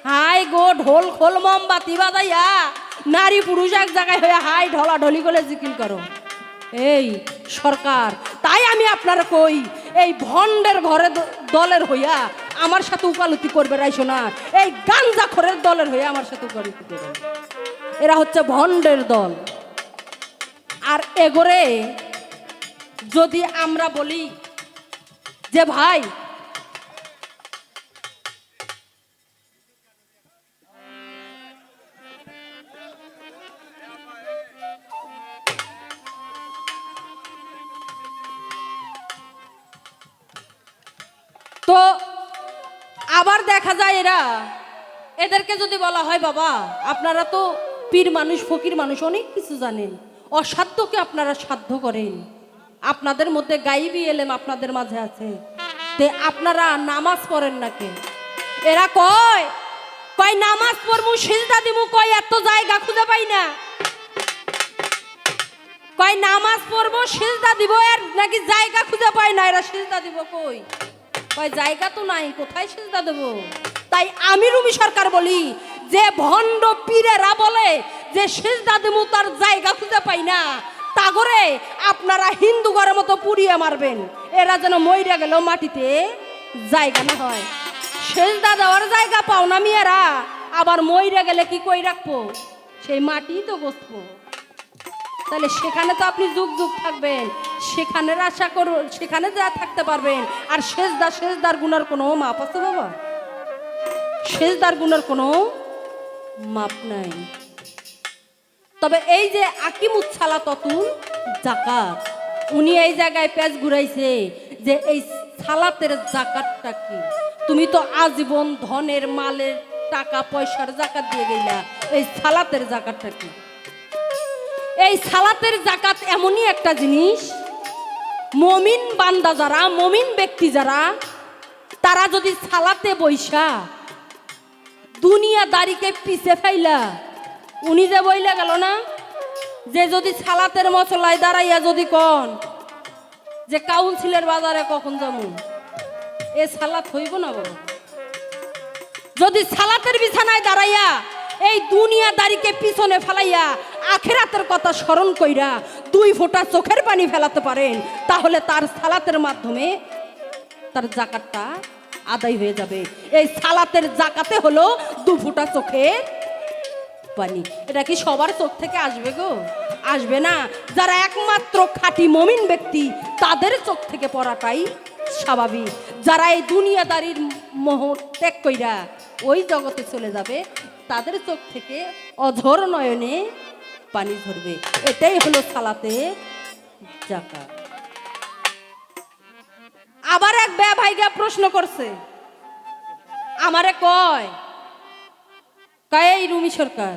হাই গো ঢোল খোল মোমবাতি বাজাইয়া নারী পুরুষ এক জায়গায় হয়ে হাই ঢলাঢলি করে জিকির করো। এই সরকার, তাই আমি আপনারা কই এই ভন্ডের ঘরে দলের হইয়া আমার সাথে উকালতি করবে রাইছো না, এই গাঞ্জাখোরের দলের হইয়া আমার সাথে উকালতি করবে। এরা হচ্ছে ভন্ডের দল। আর এগোরে যদি আমরা বলি যে ভাই তো আবার দেখা যায় এদেরকে যদি বলা হয় বাবা আপনারা তো পীর মানুষ ফকির মানুষ অনেক কিছু জানেন, অসাধ্যকে আপনারা সাধ্য করেন, আপনাদের মধ্যে গাইবি এলেম আপনাদের মাঝে আছে, তে আপনারা নামাজ পড়েন নাকি? এরা কয় কয় নামাজ পড়মু সিজদা দিমু, কয় এত জায়গা খুঁজে পাই না, কয় নামাজ পড়বো সিজদা দিব আর নাকি জায়গা খুঁজে পাই না, এরা সিজদা দিব কই? কয় জায়গা তো নাই, কোথায় সিজদা দেব? তাই আমি রুমি সরকার বলি যে ভণ্ড পীরেরা বলে যে সিজদা দিমু তার জায়গা খুঁজে পাই না, তাগরে আপনারা হিন্দু ঘরের মতো পুড়িয়ে মারবেন, এরা যেন মইরা গেল মাটিতে জায়গা না হয়। সিজদা দেওয়ার জায়গা পাও না মেয়েরা, আবার মইরা গেলে কি কই রাখবো? সেই মাটি তো বসবো। তাহলে সেখানে তো আপনি যুগ যুগ থাকবেন, সেখানে আশা করুন সেখানে যা থাকতে পারবেন। আর সেজদার গুণের কোনো মাপ আছে বাবা? সেজদার গুণের কোনো মাপ নাই। তবে এই যে আকিমুচ্ছালা ততুল জাকাত, উনি এই জায়গায় পেঁচ ঘুরাইছে যে এই সালাতের জাকাতটা কি? তুমি তো আজীবন ধনের মালের টাকা পয়সার জাকাত দিয়ে গেলা, এই সালাতের জাকাতটা কি? এই সালাতের জাকাত এমনই একটা জিনিস, মমিন বান্দা যারা, মমিন ব্যক্তি যারা, তারা যদি সালাতে বৈশা দুনিয়াদারিকে পিছে ফেইলা, উনি যে বইলা গেল না যে যদি সালাতের মশলায় দাঁড়াইয়া যদি কন যে কাউন্সিলের বাজারে কখন যাবো, এ সালাত হইব না বড়। যদি সালাতের বিছানায় দাঁড়াইয়া এই দুনিয়াদারিকে পিছনে ফেলাইয়া আখিরাতের কথা স্মরণ কইরা 2 ফোঁটা চোখের পানি ফেলাতে পারেন, তাহলে তার সালাতের মাধ্যমে তার জাকাতটা আদায় হয়ে যাবে। এই সালাতের জাকাতে হলো 2 ফোঁটা চোখের পানি। এটা কি সবার চোখ থেকে আসবে গো? আসবে না। যারা একমাত্র খাঁটি মমিন ব্যক্তি তাদের চোখ থেকে পড়াটাই স্বাভাবিক। যারা এই দুনিয়াদারির মোহ ত্যাগ কইরা ওই জগতে চলে যাবে, তাদের চোখ থেকে অঝর নয়নে পানি ঝরবে। এটাই হলো সালাতে জাকাত। আবার এক ভাইগা প্রশ্ন করছে, আমারে কয় এই রুমি সরকার,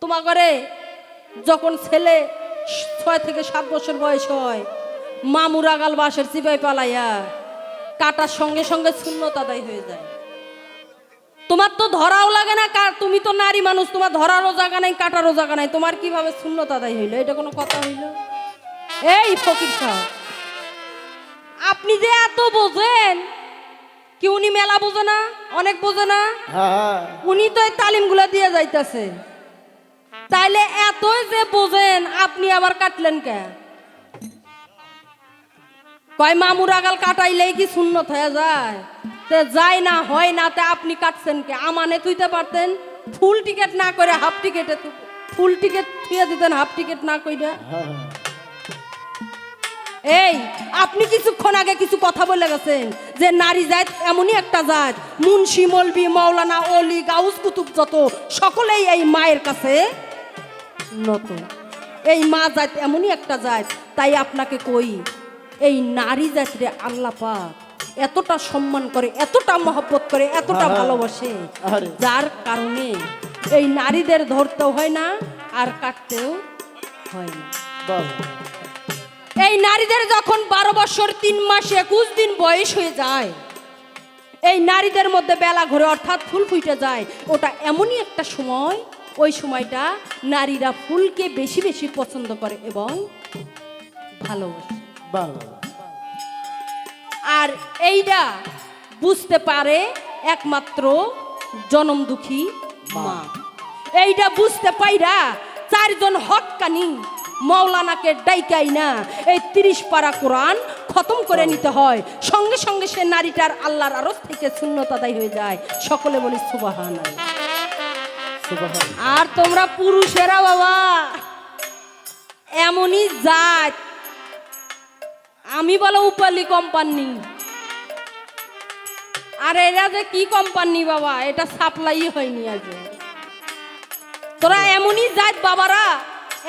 তোমার ঘরে যখন ছেলে 6 থেকে 7 বছর বয়স হয়, মামুর আগাল বাসের চিপাই পালাইয়া কাটার সঙ্গে সঙ্গে সুন্নত আদায় হয়ে যায়, তোমার তো ধরাও লাগে না, তুমি তো নারী মানুষ, তোমার ধরারও জায়গা নাই কাটারও জায়গা নাই, তোমার কিভাবে সুন্নত আদায় হইলো? এটা কোনো কথা হইল? এই ফকির সাহেব, আপনি যে এত বোঝেন, কি উনি মেলা বোঝে না? অনেক বোঝে না? উনি তো এই তালিমগুলো দিয়ে যাইতেছে, তাইলে এতই যে বোঝেন আপনি আবার কাটলেন কে? কয় মামুর আগাল কাটাইলেই কি সুন্নত হয়ে যায়? তে যায় না, হয় না, তে আপনি কাটছেন কে? আমানে তুইতে পারতেন, ফুল টিকিট না করে হাফ টিকিটে, ফুল টিকিট থুয়ে দিতেন হাফ টিকিট না কইরা। এই আপনি কিছুক্ষণ আগে কিছু কথা বলে গেছেন যে নারী জাত এমনই একটা জাত, মুন্সি মৌলবি মাওলানা অলি গাউস কুতুব যত সকলেই এই মায়ের কাছে নত। এই মা জাত এমনই একটা জাত। তাই আপনাকে কই, এই নারী জাতরে আল্লাহ পাক এতটা সম্মান করে, এতটা মহব্বত করে, এতটা ভালোবাসে, যার কারণে এই নারীদের ধরতেও হয় না আর কাটতেও হয় না। এই নারীদের যখন 12 বছর 3 মাস 21 দিন বয়স হয়ে যায়, এই নারীদের মধ্যে বেলা ঘুরে অর্থাৎ ফুল ফুটে যায়, ওটা এমনই একটা সময়, ওই সময়টা নারীরা ফুলকে বেশি বেশি পছন্দ করে এবং ভালোবাসে। আর এইটা বুঝতে পারে একমাত্র জনম দুঃখী মা। এইটা বুঝতে পাইরা চারজন হক্কানি মৌলানাকে ডাইকাই না এই 30 পারা কোরআন খতম করে নিতে হয়। সঙ্গে সঙ্গে সে নারীটার আল্লাহর আরশ থেকে সুন্নত আদায় হয়ে যায়। সকলে বলি সুবহানাল্লাহ। আর তোমরা পুরুষেরা বাবা এমনই জাত, আমি বলো উপালি কোম্পানি, আর এরা যে কি কোম্পানি বাবা, এটা সাপ্লাই হয়নি আজ। তোরা এমনই জাত বাবারা,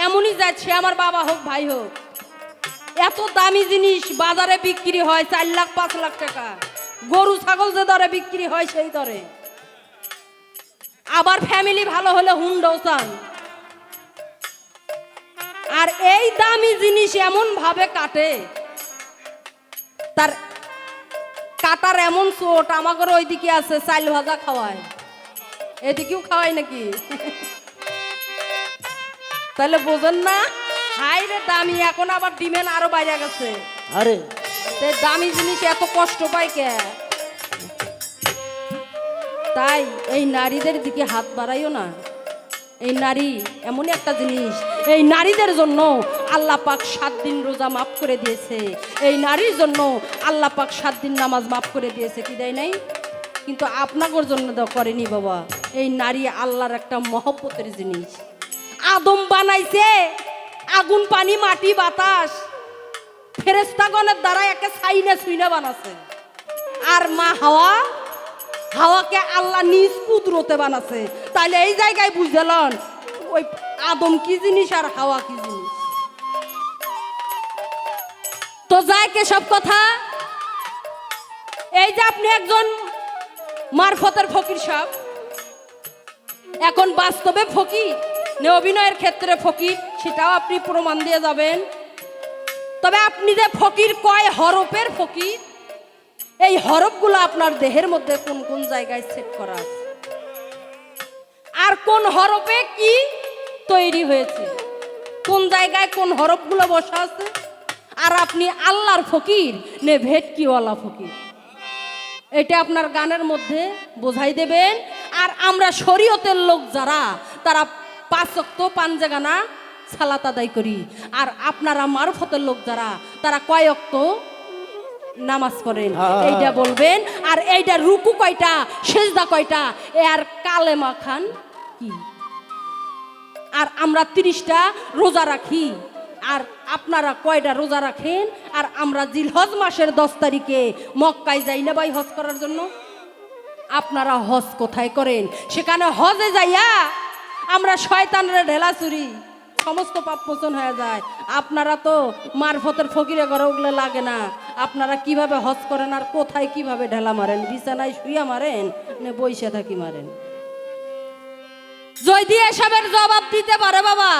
এমনই জাত, সে আমার বাবা হোক ভাই হোক। এত দামি জিনিস বাজারে বিক্রি হয় 4 লাখ 5 লাখ টাকা, গরু ছাগল যে দরে বিক্রি হয় সেই দরে। আবার ফ্যামিলি ভালো হলে হুন্ডাও চান। আর এই দামি জিনিস এমন ভাবে কাটে, তার কাটার এমন চোট আমাদের ওইদিকে আছে, চাল ভাজা খাওয়ায়, এদিকেও খাওয়াই নাকি? তাহলে বোঝেন না? হাই রে দামি, এখন আবার ডিমেন্ড আরো বাইরে গেছে। আরে দামি জিনিস এত কষ্ট পায় কে? তাই এই নারীদের দিকে হাত বাড়াইও না। এই নারী এমন একটা জিনিস, এই নারীদের জন্য আল্লাহ পাক 7 দিন রোজা মাফ করে দিয়েছে। এই নারীর জন্য আল্লাহ পাক 7 দিন নামাজ মাফ করে দিয়েছে, কি দেয় নাই? কিন্তু আপনাদের জন্য তো করেনি বাবা। এই নারী আল্লাহর একটা মহব্বতের জিনিস। আদম বানাইছে আগুন পানি মাটি বাতাস, ফেরেশতাগণের দ্বারা একে ছাইনা ছুইনা বানাছে। আর মা হাওয়া, হাওয়াকে আল্লাহ নিজ কুদরতে বানাছে। তাহলে এই জায়গায় বুঝলেন ওই আদম কি জিনিস আর হাওয়া কি জিনিস। তো যায় কে সব কথা, এই যে আপনি একজন মারফতের ফকির সাহেব, এখন বাস্তবে ফকির নে অভিনয়ের ক্ষেত্রে ফকির, সেটাও আপনি প্রমাণ দিয়ে যাবেন। তবে আপনি যে ফকির কয় হরফের ফকির, এই হরফগুলো আপনার দেহের মধ্যে কোন কোন জায়গায় সেট করা আছে, আর কোন হরফে কি তৈরি হয়েছে, কোন জায়গায় কোন হরফগুলো বসা আছে। আর আপনি আল্লাহর ফকির নে ভেটকিওয়ালা ফকির, এটা আপনার গানের মধ্যে বোঝাই দেবেন। আর আমরা শরীয়তের লোক যারা, তারা 5 ওয়াক্ত পাঞ্জাগানা সালাত আদায় করি। আর আপনারা মারফতের লোক যারা, তারা কয় ওয়াক্ত নামাজ পড়েন, এইটা বলবেন। আর এইটা রুকু কয়টা, সেজদা কয়টা, এ আর কালেমা খান কি। আর আমরা 30টা রোজা রাখি, আর আপনারা কয়টা রোজা রাখেন। আর আমরা জিলহজ মাসের 10 তারিখে মক্কায় যাই না ভাই হজ করার জন্য। আপনারা হজ কোথায় করেন? সেখানে হজে যাইয়া আমরা শয়তানের ঢেলা চুরি, সমস্ত পাপ মোচন হয়ে যায়। আপনারা তো মারফতের ফকিরে ঘরে ওগুলো লাগে না। আপনারা কিভাবে হজ করেন আর কোথায় কিভাবে ঢেলা মারেন? বিছানায় শুইয়া মারেন না বইসা থাকি মারেন? যদি এসবের জবাব দিতে পারে বাবা,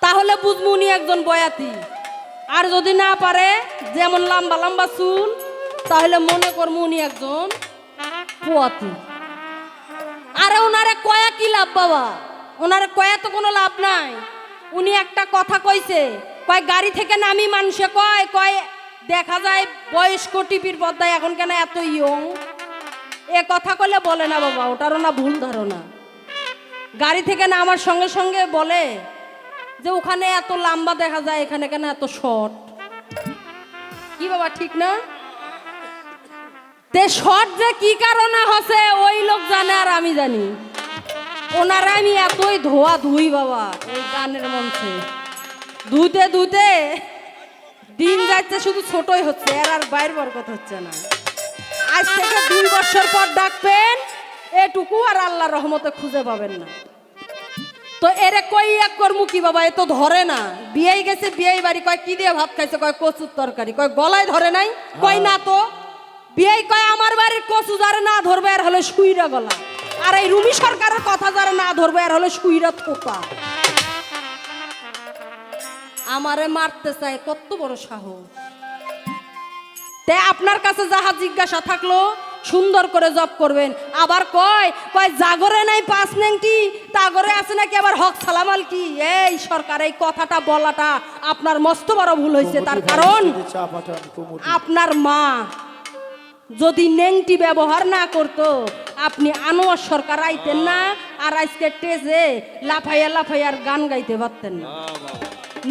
তাহলে বুঝবো উনি একজন বয়াতি। আর যদি না পারে, যেমন লম্বা লম্বা চুল, তাহলে মনে করবো উনি একজন পোয়াতি। আরে ওনারে কয়া কি লাভ বাবা? ওনারে কয়া তো কোনো লাভ নাই। উনি একটা কথা কইছে, কয় গাড়ি থেকে নামি মানুষে কয় কয় দেখা যায় বয়স্ক টিপির পর্দায় এখন কেন এত ইয়ং। এ কথা কইলে বলে না বাবা, ওটারও না ভুল ধারণা। গাড়ি থেকে নামার সঙ্গে সঙ্গে বলে যে ওখানে এত লম্বা দেখা যায়, এখানে কেন এত শর্ট। কি বাবা ঠিক না? তে শর্ট যে কি কারণে হচ্ছে ওই লোক জানে আর আমি জানি। ওনারা আমি এতই ধোয়া ধুই বাবা এই গানের মঞ্চে, ধুতে ধুতে দিন যাচ্ছে শুধু ছোটই হচ্ছে, আর বাইর বরকত হচ্ছে না। আজ থেকে 2 বছর পর ডাকবেন, এটুকু আর আল্লাহর রহমতে খুঁজে পাবেন না। তো এরে কই এক কর্ম কি বাবা, এ তো ধরে না। বিয়ে গেছে, বিয়ে বাড়ি, কয় কি দিয়ে ভাত খাইছে, কয় কচুর তরকারি, কয় গলায় ধরে নাই, কয় না তো। বিয়ে কয় আমার বাড়ির কচু যারা না ধরবে আর হলে সুইরা গলা, আর এই রুমি সরকারের কথা যারা না ধরবে আর হলে সুইরা থোপা। আমারে মারতে চায়, কত বড় সাহস। তে আপনার কাছে যাহা জিজ্ঞাসা থাকলো সুন্দর করে জব করবেন। আবার কয় কয় জাগরে নাই 5 নেংটি, তাগরে আছে নাকি আবার হক সালামাল কি। এই সরকার এই কথাটা বলাটা আপনার মস্ত বড় ভুল হয়েছে। তার কারণ আপনার মা যদি নেংটি ব্যবহার না করতো আপনি আনোয়ার সরকার আইতেন না, আর আজকে টেজে লাফাইয়া লাফাইয়ার গান গাইতে পারতেন না।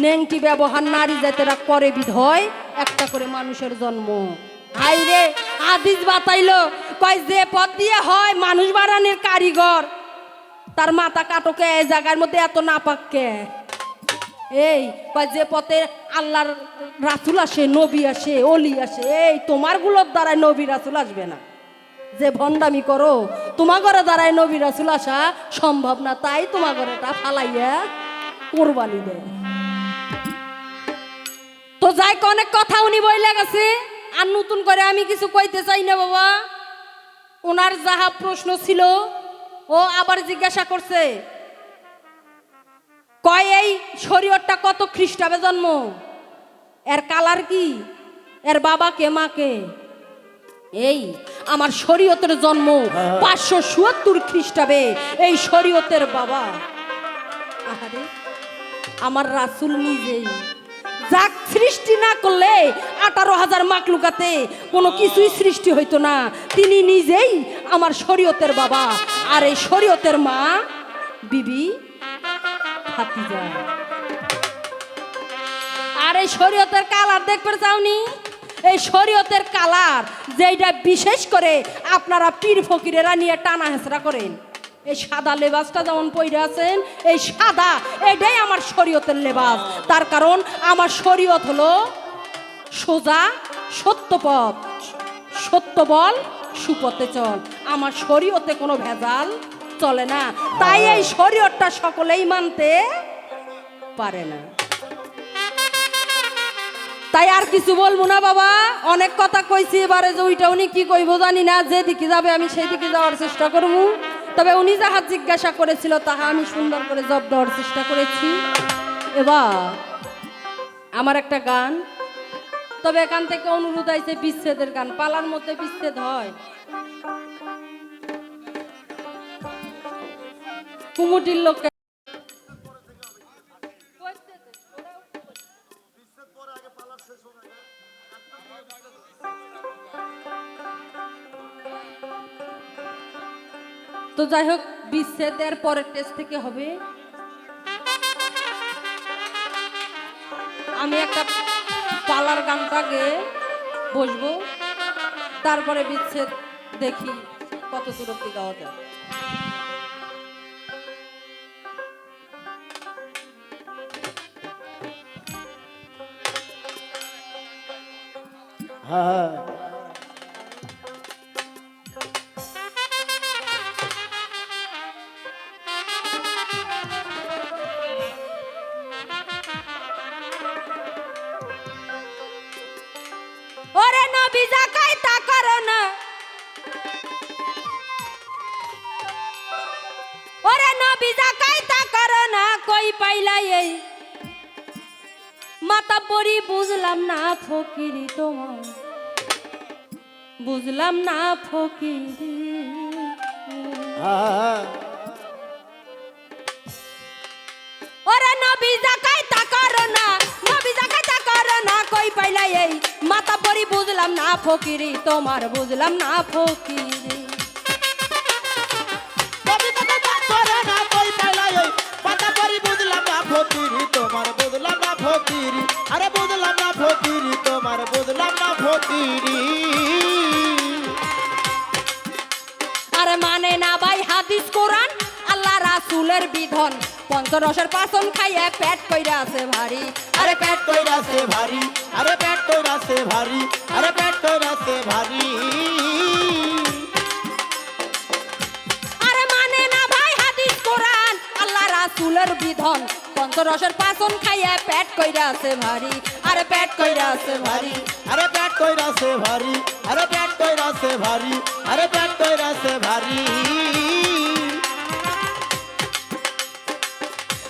নেংটি ব্যবহার নারী জাতেরা করে বিধয়, একটা করে মানুষের জন্ম। হাই রে, হাদিস বাতাইলো কয় যে পথ দিয়ে হয় মানুষ বাড়ানোর কারিগর, তার মাথা কাটকে এই জায়গার মধ্যে এত নাপাককে। এই কয় যে পথে আল্লাহর রাসূল আসে, নবী আসে, অলি আসে, এই তোমারগুলোর দ্বারাই নবী রাসূল আসবে না। যে ভণ্ডামি করো তোমাগরে দ্বারাই নবী রাসূল আসা সম্ভব না, তাই তোমাগরে এটা ফালাইয়া কোরবানি দেয়। তো যাই অনেক কথা উনি বইলে গেছে, আর নতুন করে আমি কিছু কইতে চাই না বাবা। ওনার যাহা প্রশ্ন ছিল ও আবার জিজ্ঞাসা করছে, কয় এই শরীয়তটা কত খ্রিস্টাব্দে জন্ম, এর কালার কি, এর বাবা কে মা কে? এই আমার শরীয়তের জন্ম 577 খ্রিস্টাব্দে। এই শরীয়তের বাবা আহারে আমার রাসূল নিজেই, যাক সৃষ্টি না করলে 18,000 মাকলুকাতে কোনো কিছুই সৃষ্টি হইতো না, তিনি নিজেই আমার শরীয়তের বাবা। আর এই শরীয়তের মা বিবি খাদিজা। আর এই শরীয়তের কালার দেখতে চাওনি? এই শরীয়তের কালার যেটা বিশেষ করে আপনারা পীর ফকিরেরা নিয়ে টানা হেঁচড়া করেন, এই সাদা লেবাসটা যেমন পইরা আছেন, এই সাদা এটাই আমার শরীয়তের লেবাস। তার কারণ আমার শরীয়ত হলো সোজা সত্য পথ, সত্য বল সুপথে চল। আমার শরীয়তে কোনো ভেজাল চলে না, তাই এই শরীয়তটা সকলেই মানতে পারে না। তাই আর কিছু বলবো না বাবা, অনেক কথা কইছি। এবারে যে ওইটা উনি কি কইব জানি না, যেদিকে যাবে আমি সেই দিকে যাওয়ার চেষ্টা করবো। তবে উনি যাহা জিজ্ঞাসা করেছিল তাহা আমি সুন্দর করে জবাব দেওয়ার চেষ্টা করেছি। এবার আমার একটা গান, তবে এখান থেকে অনুরোধ আইছে বিচ্ছেদের গান। পালার মধ্যে বিচ্ছেদ হয়, কুমুটির লোককে তো যাই হোক, বিচ্ছেদের পরের টেস্ট থেকে হবে। আমি একটা পালার গানটাকে বসবো, তারপরে বিচ্ছেদ দেখি কত দূর অব্দি গাওয়া যায়। হ্যাঁ ওরে নবী যাকাইতা করো না, ওরে নবী যাকাইতা করো না, কই পাইলা এই মাতা পরি বুঝলাম না ফকিরি তোমার, বুঝলাম না ফকিরি। হ্যাঁ ওরে নবী যাকাইতা করো না, নবী যাকাইতা করো না, কই পাইলা এই মাতা পরি বুঝলাম না ফকিরি তোমার, বুঝলাম না ফকিরি। তোমার বুঝলাম না ফকিরি, আরে বুঝলাম না ফকিরি, তোমার বুঝলাম না ফকিরি। আরে মানে না ভাই হাদিস কোরআন আল্লাহ রাসূলের বিধান, পঞ্চরসের পাচন খাইয়া পেট কইরা আছে ভারী, আরে পেট কইরা আছে ভারী, আরে পেট কইরাছে ভারী, আরে পেট কইরাছে ভারী। আরে মানে না ভাই হাদিস কোরআন আল্লাহ রাসূলের বিধান, পঞ্চরসের পাচন খাইয়া পেট কইরা আছে ভারী, আরে পেট কইরা আছে ভারী, আরে পেট কইরাছে ভারী, আরে পেট কইরাছে ভারী, আরে পেট কইরাছে ভারী।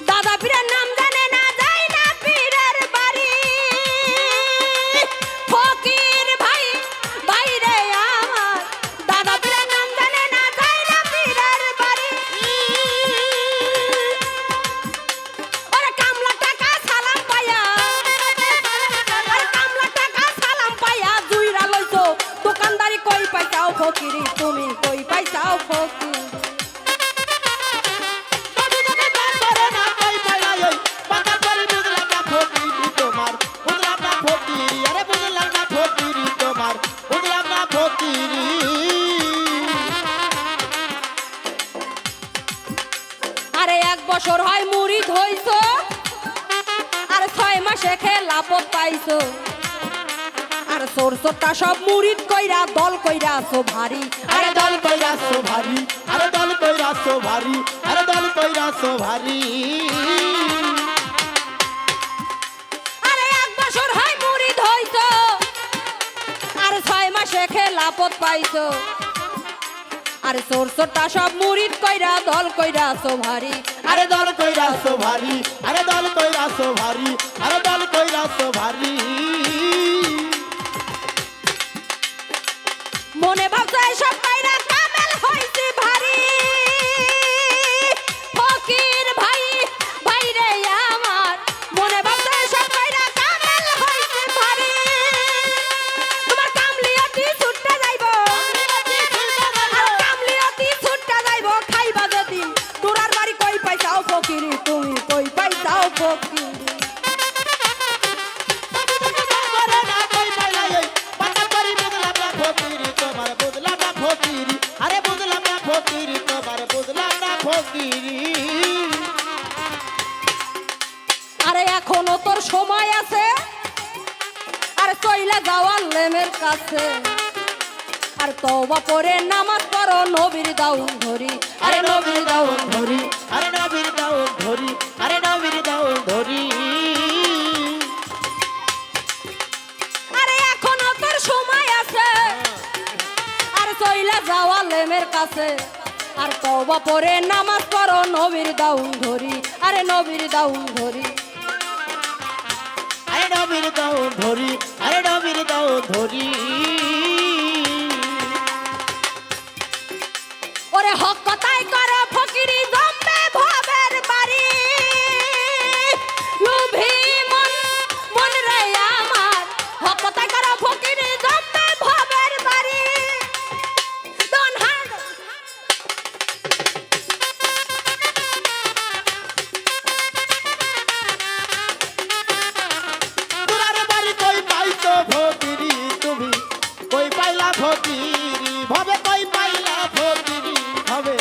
দাদা পীরের নাম জানে না, যায় না পীরের বাড়ি, ফকির ভাই ভাই রে আমার, দাদা পীরের নাম জানে না, যায় না পীরের বাড়ি। ওরে কামলা টাকা সালাম পায়া, আরে কামলা টাকা সালাম পায়া জুইরা লইছো, দোকানদারি কই ফকিরি তুমি কই পাইছাও ফকিরি নবী যখন দান করে না কই পাইলা এই বাতার পরে বুঝলাম না ফকিরি তোমার বুঝলাম না ফকিরি আরে বুঝলাম না ফকিরি তোমার বুঝলাম না ফকিরি আরে 1 বছর হয় মুরিদ হইছো আর 6 মাসে খেলাপত পাইছো আর সরসটা সব মুরিদ কইরা দল কইরা আছো ভারী আরে দল কইরাছো ভারী আরে দল কইরাছো ভারী আরে দল কইরাছো ভারী আরে 1 বছর হয় মুরিদ হইছো আর 6 মাসে খেলাপত পাইছো আর সরসটা সব মুরিদ কইরা দল কইরা আছো ভারী আরে দল কইরাছো ভারী আরে দল কইরাছো ভারী আরে দল কইরাছো ভারী মনে ভাবছো এসব পাইরা কামেল হইছে ভারী ফকির ভাই ভাই রে আমার মনে ভাবছো এসব পাইরা কামেল হইছে ভারী তোমার কামলিয়াতি ছুটতে যাইবো আর কামলিয়াতি ছুটতে যাইবো খাইবা যেদিন তোরার বাড়ি কই পাইছাও ফকিরি তুমি কই পাইছাও ফকিরি আরে বুঝলাম না ফকিরি তোমার বুঝলাম না ফকিরি আরে এখনো তোর সময় আছে আর চইলা যাওয়ার লেমের কাছে আর তওবা পড়ে নামাজ পড়ো নবীর দাউন ধরি আরে নবীর দাউন ধরি আরে নবীর দাউন ধরি আরে নবীর দাউন ধরি আরে এখনো তোর সময় আছে আর চইলা যাওয়ার লেমের কাছে আর তওবা পড়ে নামাজ পড়ো নবীর দাউন ধরি আরে নবীর দাউন ধরি আরে নবীর দাউন ধরি আরে নবীর দাউন ধরি ওরে হক কথাই করো ফকিরি জম্বে ভবের বাড়ি লোভী মন মন রে আমার হক কথাই করো ফকিরি জম্বে ভবের বাড়ি দন হাত তোরার বাড়ি কই পাইছো ফকিরি তুমি কই পাইলা ফকিরি ভাবে কই পাইলা ফকিরি ভাবে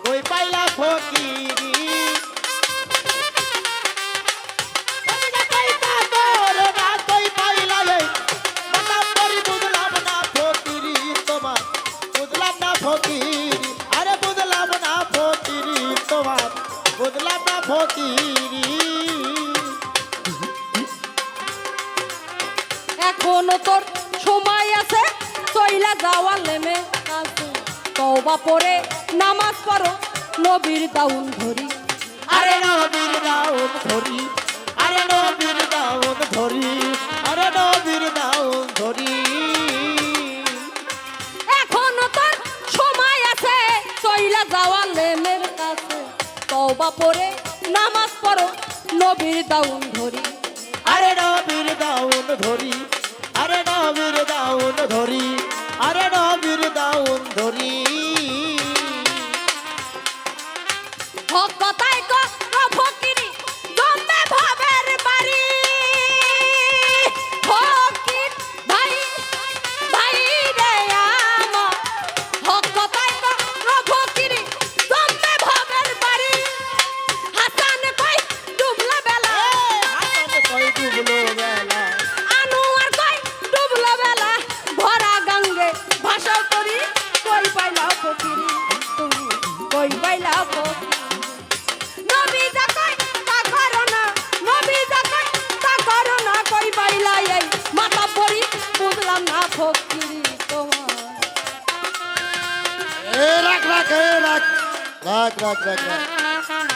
কই পাইলা ফকিরি কই পাইলা এই মাতা পরি বুঝলাম না ফকিরি তোমার বুঝলাম না ফকিরি আরে বুঝলাম না ফকিরি তোমার বুঝলাম না ফকিরি এখনো তোর সময় আছে চইলা যাওয়ার লেমে কাছে তওবা পড়ে নামাজ পড়ো নবীর দাউন ধরি আরে নবীর দাউন ধরি আরে নবীর দাউন ধরি আরে নবীর দাউন ধরি এখনো তোর সময় আছে চইলা যাওয়ার লেমের কাছে তওবা পড়ে নামাজ পড়ো নবীর দাউন ধরি আরে নবীর দাউন ধরি আরে নবীর দাউন ধরি আরে নবীর দাউন ধরি হক কথাই করো ফকিরি জম্বে ভবের বাড়ি ফকির ভাই ভাই রে আমার হক কথাই করো ফকিরি জম্বে ভবের বাড়ি হাসান কই ডুবলা বেলা হাসান কই ডুবলো বেলা আনোয়ার কই ডুবলা বেলা ভরা গঙ্গে ভাষা করি কই পাইলা ফকিরি তুমি কই পাইলা ফকিরি নবী যা কই তা করো না নবী যা কই তা করো না কই পাইলা এই মাথা পড়ি বুঝলাম না ফকিরি তোমার এ রাখ রাখ এ রাখ রাখ রাখ রাখ রাখ